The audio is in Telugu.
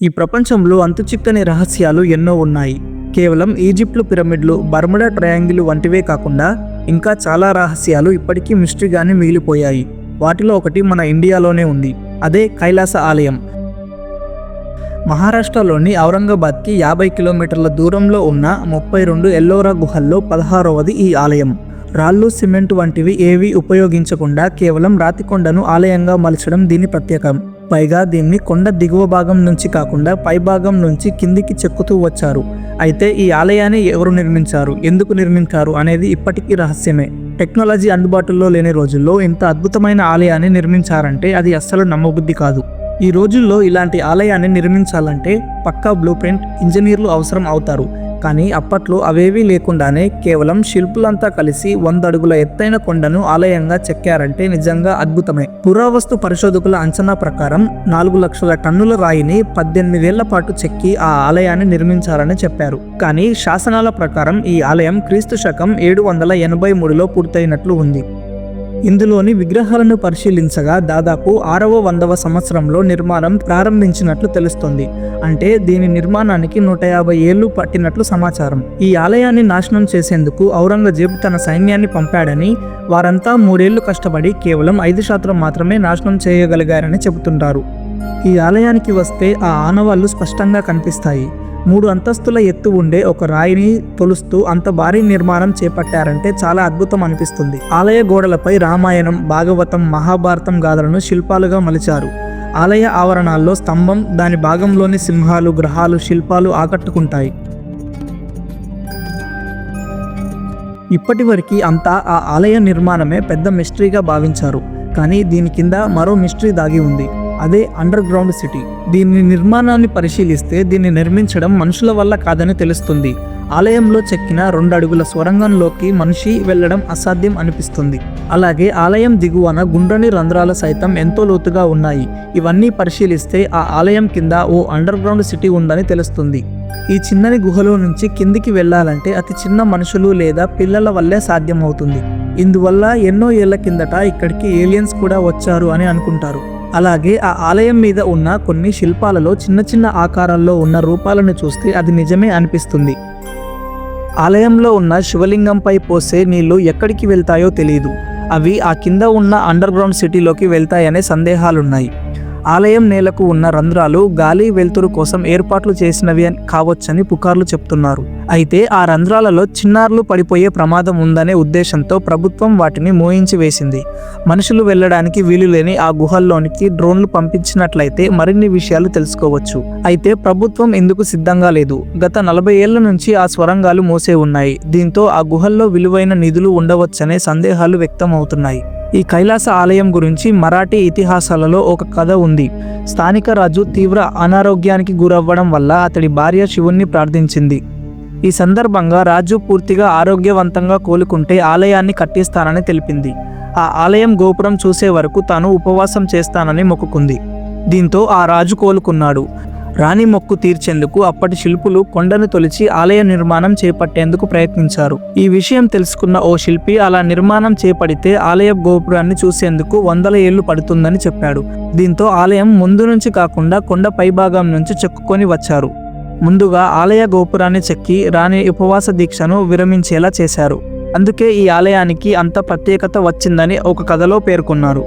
ఈ ప్రపంచంలో అంతుచిక్కని రహస్యాలు ఎన్నో ఉన్నాయి. కేవలం ఈజిప్ట్లో పిరమిడ్లు, బర్ముడా ట్రయాంగిల్ వంటివే కాకుండా ఇంకా చాలా రహస్యాలు ఇప్పటికీ మిస్టరీగానే మిగిలిపోయాయి. వాటిలో ఒకటి మన ఇండియాలోనే ఉంది. అదే కైలాస ఆలయం. మహారాష్ట్రలోని ఔరంగాబాద్కి 50 కిలోమీటర్ల దూరంలో ఉన్న 32 ఎల్లోరా గుహల్లో 16వది ఈ ఆలయం. రాళ్ళు, సిమెంట్ వంటివి ఏవీ ఉపయోగించకుండా కేవలం రాతికొండను ఆలయంగా మలచడం దీని ప్రత్యేకం. పైగా దీన్ని కొండ దిగువ భాగం నుంచి కాకుండా పై భాగం నుంచి కిందికి చెక్కుతూ వచ్చారు. అయితే ఈ ఆలయాన్ని ఎవరు నిర్మించారు, ఎందుకు నిర్మించారు అనేది ఇప్పటికీ రహస్యమే. టెక్నాలజీ అందుబాటులో లేని రోజుల్లో ఇంత అద్భుతమైన ఆలయాన్ని నిర్మించారంటే అది అస్సలు నమ్మబుద్ధి కాదు. ఈ రోజుల్లో ఇలాంటి ఆలయాన్ని నిర్మించాలంటే పక్కా బ్లూ ప్రింట్, ఇంజనీర్లు అవసరం అవుతారు. కానీ అప్పట్లో అవేవీ లేకుండానే కేవలం శిల్పులంతా కలిసి 100 అడుగుల ఎత్తైన కొండను ఆలయంగా చెక్కారంటే నిజంగా అద్భుతమే. పురావస్తు పరిశోధకుల అంచనా ప్రకారం 4 లక్షల టన్నుల రాయిని 18 ఏళ్ల పాటు చెక్కి ఆ ఆలయాన్ని నిర్మించారని చెప్పారు. కానీ శాసనాల ప్రకారం ఈ ఆలయం క్రీస్తు శకం 783లో పూర్తయినట్లు ఉంది. ఇందులోని విగ్రహాలను పరిశీలించగా దాదాపు 600వ సంవత్సరంలో నిర్మాణం ప్రారంభించినట్లు తెలుస్తోంది. అంటే దీని నిర్మాణానికి 150 ఏళ్లు పట్టినట్లు సమాచారం. ఈ ఆలయాన్ని నాశనం చేసేందుకు ఔరంగజేబు తన సైన్యాన్ని పంపాడని, వారంతా 3 ఏళ్లు కష్టపడి కేవలం 5% మాత్రమే నాశనం చేయగలిగారని చెబుతుంటారు. ఈ ఆలయానికి వస్తే ఆ ఆనవాళ్లు స్పష్టంగా కనిపిస్తాయి. 3 అంతస్తుల ఎత్తు ఉండే ఒక రాయిని తొలుస్తూ అంత భారీ నిర్మాణం చేపట్టారంటే చాలా అద్భుతం అనిపిస్తుంది. ఆలయ గోడలపై రామాయణం, భాగవతం, మహాభారతం గాథలను శిల్పాలుగా మలిచారు. ఆలయ ఆవరణాల్లో స్తంభం, దాని భాగంలోని సింహాలు, గ్రహాలు, శిల్పాలు ఆకట్టుకుంటాయి. ఇప్పటివరకు అంతా ఆ ఆలయ నిర్మాణమే పెద్ద మిస్టరీగా భావించారు. కానీ దీని కింద మరో మిస్టరీ దాగి ఉంది. అదే అండర్ గ్రౌండ్ సిటీ. దీని నిర్మాణాన్ని పరిశీలిస్తే దీన్ని నిర్మించడం మనుషుల వల్ల కాదని తెలుస్తుంది. ఆలయంలో చెక్కిన 2 అడుగుల సొరంగంలోకి మనిషి వెళ్లడం అసాధ్యం అనిపిస్తుంది. అలాగే ఆలయం దిగువన గుండ్రని రంధ్రాలు సైతం ఎంతో లోతుగా ఉన్నాయి. ఇవన్నీ పరిశీలిస్తే ఆ ఆలయం కింద ఓ అండర్ గ్రౌండ్ సిటీ ఉందని తెలుస్తుంది. ఈ చిన్నని గుహలో నుంచి కిందికి వెళ్లాలంటే అతి చిన్న మనుషులు లేదా పిల్లల వల్లే సాధ్యమవుతుంది. ఇందువల్ల ఎన్నో ఏళ్ల కిందట ఇక్కడికి ఏలియన్స్ కూడా వచ్చారు అని అనుకుంటారు. అలాగే ఆ ఆలయం మీద ఉన్న కొన్ని శిల్పాలలో చిన్న చిన్న ఆకారాల్లో ఉన్న రూపాలను చూస్తే అది నిజమే అనిపిస్తుంది. ఆలయంలో ఉన్న శివలింగంపై పోసే నీళ్లు ఎక్కడికి వెళ్తాయో తెలియదు. అవి ఆ కింద ఉన్న అండర్ గ్రౌండ్ సిటీలోకి వెళ్తాయనే సందేహాలున్నాయి. ఆలయం నేలకు ఉన్న రంధ్రాలు గాలి, వెలుతురు కోసం ఏర్పాట్లు చేసినవి కావచ్చని పుకార్లు చెప్తున్నారు. అయితే ఆ రంధ్రాలలో చిన్నారులు పడిపోయే ప్రమాదం ఉందనే ఉద్దేశంతో ప్రభుత్వం వాటిని మోయించి వేసింది. మనుషులు వెళ్లడానికి వీలు లేని ఆ గుహల్లోనికి డ్రోన్లు పంపించినట్లయితే మరిన్ని విషయాలు తెలుసుకోవచ్చు. అయితే ప్రభుత్వం ఇందుకు సిద్ధంగా లేదు. గత 40 ఏళ్ల నుంచి ఆ స్వరంగాలు మూసే ఉన్నాయి. దీంతో ఆ గుహల్లో విలువైన నిధులు ఉండవచ్చనే సందేహాలు వ్యక్తం అవుతున్నాయి. ఈ కైలాస ఆలయం గురించి మరాఠీ ఇతిహాసాలలో ఒక కథ ఉంది. స్థానిక రాజు తీవ్ర అనారోగ్యానికి గురవ్వడం వల్ల అతడి భార్య శివుణ్ణి ప్రార్థించింది. ఈ సందర్భంగా రాజు పూర్తిగా ఆరోగ్యవంతంగా కోలుకుంటే ఆలయాన్ని కట్టిస్తానని తెలిపింది. ఆ ఆలయం గోపురం చూసే వరకు తాను ఉపవాసం చేస్తానని మొక్కుకుంది. దీంతో ఆ రాజు కోలుకున్నాడు. రాణి మొక్కు తీర్చేందుకు అప్పటి శిల్పులు కొండను తొలిచి ఆలయ నిర్మాణం చేపట్టేందుకు ప్రయత్నించారు. ఈ విషయం తెలుసుకున్న ఓ శిల్పి అలా నిర్మాణం చేపడితే ఆలయ గోపురాన్ని చూసేందుకు 100 ఏళ్లు పడుతుందని చెప్పాడు. దీంతో ఆలయం ముందు నుంచి కాకుండా కొండ పైభాగం నుంచి చెక్కుకొని వచ్చారు. ముందుగా ఆలయ గోపురాన్ని చెక్కి రాణి ఉపవాస దీక్షను విరమించేలా చేశారు. అందుకే ఈ ఆలయానికి అంత ప్రత్యేకత వచ్చిందని ఒక కథలో పేర్కొన్నారు.